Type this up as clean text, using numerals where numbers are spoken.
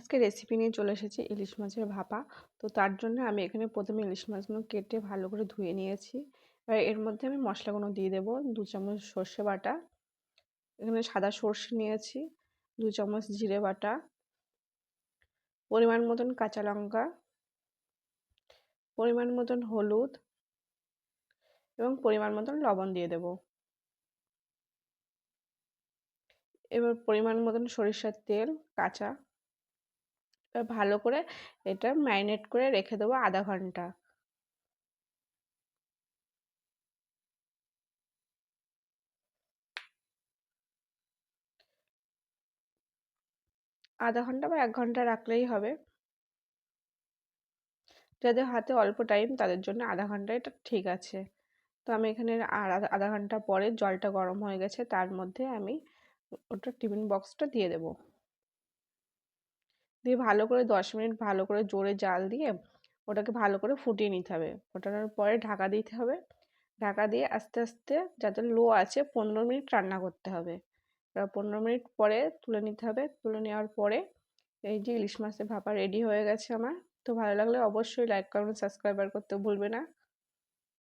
আজকে রেসিপি নিয়ে চলে এসেছি ইলিশ মাছের ভাপা। তো তার জন্য আমি এখানে প্রথমে ইলিশ মাছগুলো কেটে ভালো করে ধুয়ে নিয়েছি। এবার এর মধ্যে আমি মশলাগুলো দিয়ে দেবো। 2 চামচ সর্ষে বাটা, এখানে সাদা সর্ষে নিয়েছি, 2 চামচ জিরে বাটা, পরিমাণ মতন কাঁচা লঙ্কা, পরিমাণ মতন হলুদ এবং পরিমাণ মতন লবণ দিয়ে দেব। এবার পরিমাণ মতন সরিষার তেল কাঁচা। এবার ভালো করে এটা ম্যারিনেট করে রেখে দেবো আধা ঘন্টা। আধা ঘন্টা বা 1 ঘন্টা রাখলেই হবে। যাদের হাতে অল্প টাইম তাদের জন্য আধা ঘন্টা এটা ঠিক আছে। তো আমি এখানে আধা ঘন্টা পরে জলটা গরম হয়ে গেছে, তার মধ্যে আমি ওটা টিফিন বক্সটা দিয়ে দেব। দিয়ে ভালো করে 10 মিনিট ভালো করে জোরে জাল দিয়ে ওটাকে ভালো করে ফুটিয়ে নিতে হবে। ফোটানোর পরে ঢাকা দিতে হবে। ঢাকা দিয়ে আস্তে আস্তে যাতে লো আছে 15 মিনিট রান্না করতে হবে। এবার 15 মিনিট পরে তুলে নিতে হবে। তুলে নেওয়ার পরে এই যে ইলিশ মাছের ভাপা রেডি হয়ে গেছে আমার। তো ভালো লাগলে অবশ্যই লাইক কমেন্ট সাবস্ক্রাইব করতে ভুলবে না।